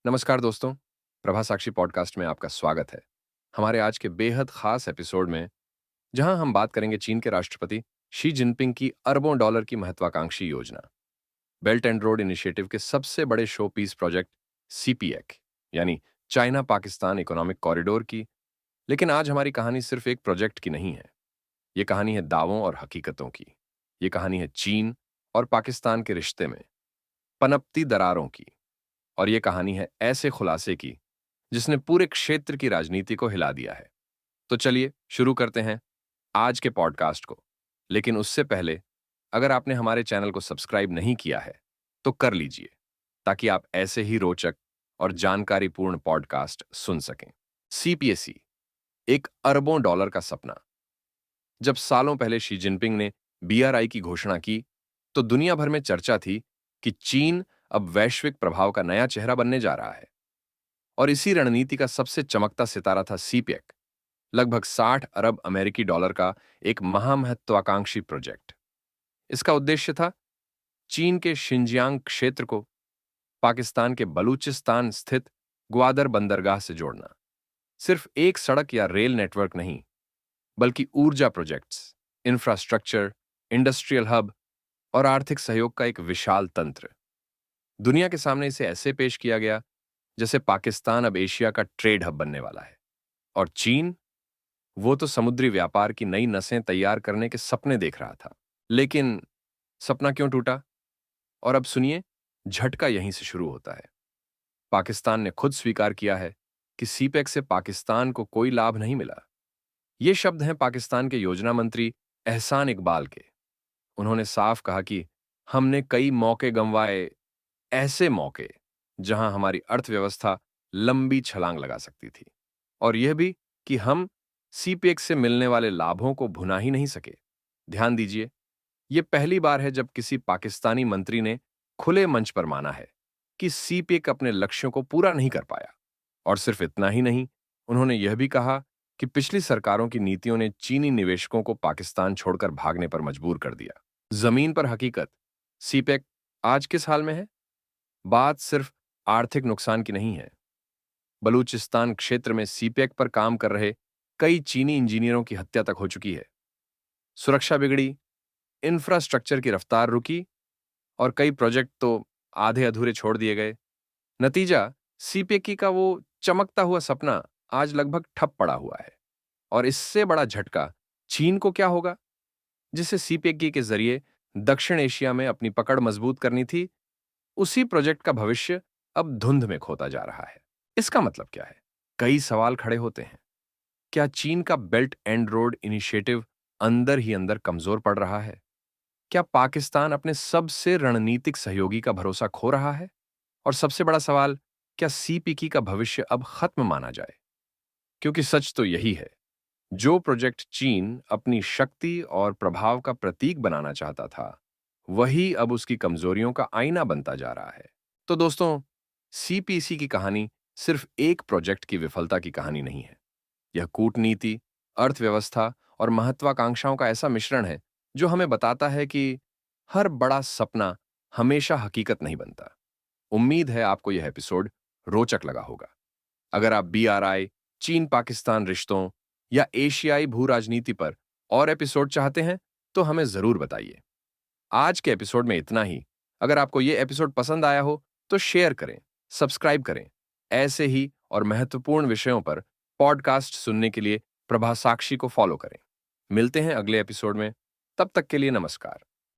नमस्कार दोस्तों, प्रभा साक्षी पॉडकास्ट में आपका स्वागत है। हमारे आज के बेहद खास एपिसोड में जहां हम बात करेंगे चीन के राष्ट्रपति शी जिनपिंग की अरबों डॉलर की महत्वाकांक्षी योजना, बेल्ट एंड रोड इनिशिएटिव के सबसे बड़े शो पीस प्रोजेक्ट सीपीएक यानी चाइना पाकिस्तान इकोनॉमिक कॉरिडोर की। लेकिन आज हमारी कहानी सिर्फ एक प्रोजेक्ट की नहीं है। ये कहानी है दावों और हकीकतों की। ये कहानी है चीन और पाकिस्तान के रिश्ते में पनपती दरारों की। और ये कहानी है ऐसे खुलासे की जिसने पूरे क्षेत्र की राजनीति को हिला दिया है। तो चलिए शुरू करते हैं आज के पॉडकास्ट को। लेकिन उससे पहले, अगर आपने हमारे चैनल को सब्सक्राइब नहीं किया है तो कर लीजिए, ताकि आप ऐसे ही रोचक और जानकारीपूर्ण पॉडकास्ट सुन सकें। सीपीएसी, एक अरबों डॉलर का सपना। जब सालों पहले शी जिनपिंग ने बीआरआई की घोषणा की तो दुनिया भर में चर्चा थी कि चीन अब वैश्विक प्रभाव का नया चेहरा बनने जा रहा है। और इसी रणनीति का सबसे चमकता सितारा था सीपेक, लगभग 60 अरब अमेरिकी डॉलर का एक महामहत्वाकांक्षी प्रोजेक्ट। इसका उद्देश्य था चीन के शिंजियांग क्षेत्र को पाकिस्तान के बलूचिस्तान स्थित ग्वादर बंदरगाह से जोड़ना। सिर्फ एक सड़क या रेल नेटवर्क नहीं, बल्कि ऊर्जा प्रोजेक्ट्स, इंफ्रास्ट्रक्चर, इंडस्ट्रियल हब और आर्थिक सहयोग का एक विशाल तंत्र। दुनिया के सामने इसे ऐसे पेश किया गया जैसे पाकिस्तान अब एशिया का ट्रेड हब बनने वाला है, और चीन, वो तो समुद्री व्यापार की नई नसें तैयार करने के सपने देख रहा था। लेकिन सपना क्यों टूटा? और अब सुनिए, झटका यहीं से शुरू होता है। पाकिस्तान ने खुद स्वीकार किया है कि सीपेक से पाकिस्तान को कोई लाभ नहीं मिला। ये शब्द हैं पाकिस्तान के योजना मंत्री एहसान इकबाल के। उन्होंने साफ कहा कि हमने कई मौके गंवाए, ऐसे मौके जहां हमारी अर्थव्यवस्था लंबी छलांग लगा सकती थी। और यह भी कि हम सीपेक से मिलने वाले लाभों को भुना ही नहीं सके। ध्यान दीजिए, यह पहली बार है जब किसी पाकिस्तानी मंत्री ने खुले मंच पर माना है कि सीपेक अपने लक्ष्यों को पूरा नहीं कर पाया। और सिर्फ इतना ही नहीं, उन्होंने यह भी कहा कि पिछली सरकारों की नीतियों ने चीनी निवेशकों को पाकिस्तान छोड़कर भागने पर मजबूर कर दिया। जमीन पर हकीकत, सीपेक आज किस हाल में है? बात सिर्फ आर्थिक नुकसान की नहीं है। बलूचिस्तान क्षेत्र में सीपेक पर काम कर रहे कई चीनी इंजीनियरों की हत्या तक हो चुकी है। सुरक्षा बिगड़ी, इंफ्रास्ट्रक्चर की रफ्तार रुकी और कई प्रोजेक्ट तो आधे अधूरे छोड़ दिए गए। नतीजा, सीपेक का वो चमकता हुआ सपना आज लगभग ठप पड़ा हुआ है। और इससे बड़ा झटका चीन को क्या होगा, जिसे सीपेक के जरिए दक्षिण एशिया में अपनी पकड़ मजबूत करनी थी। उसी प्रोजेक्ट का भविष्य अब धुंध में खोता जा रहा है। इसका मतलब क्या है? कई सवाल खड़े होते हैं। क्या चीन का बेल्ट एंड रोड इनिशिएटिव अंदर ही अंदर कमजोर पड़ रहा है? क्या पाकिस्तान अपने सबसे रणनीतिक सहयोगी का भरोसा खो रहा है? और सबसे बड़ा सवाल, क्या सीपीकी का भविष्य अब खत्म माना जाए? क्योंकि सच तो यही है, जो प्रोजेक्ट चीन अपनी शक्ति और प्रभाव का प्रतीक बनाना चाहता था, वही अब उसकी कमजोरियों का आईना बनता जा रहा है। तो दोस्तों, सीपीसी की कहानी सिर्फ एक प्रोजेक्ट की विफलता की कहानी नहीं है। यह कूटनीति, अर्थव्यवस्था और महत्वाकांक्षाओं का ऐसा मिश्रण है जो हमें बताता है कि हर बड़ा सपना हमेशा हकीकत नहीं बनता। उम्मीद है आपको यह एपिसोड रोचक लगा होगा। अगर आप बीआरआई, चीन पाकिस्तान रिश्तों या एशियाई भू राजनीति पर और एपिसोड चाहते हैं तो हमें जरूर बताइए। आज के एपिसोड में इतना ही। अगर आपको यह एपिसोड पसंद आया हो तो शेयर करें, सब्सक्राइब करें। ऐसे ही और महत्वपूर्ण विषयों पर पॉडकास्ट सुनने के लिए प्रभा साक्षी को फॉलो करें। मिलते हैं अगले एपिसोड में। तब तक के लिए नमस्कार।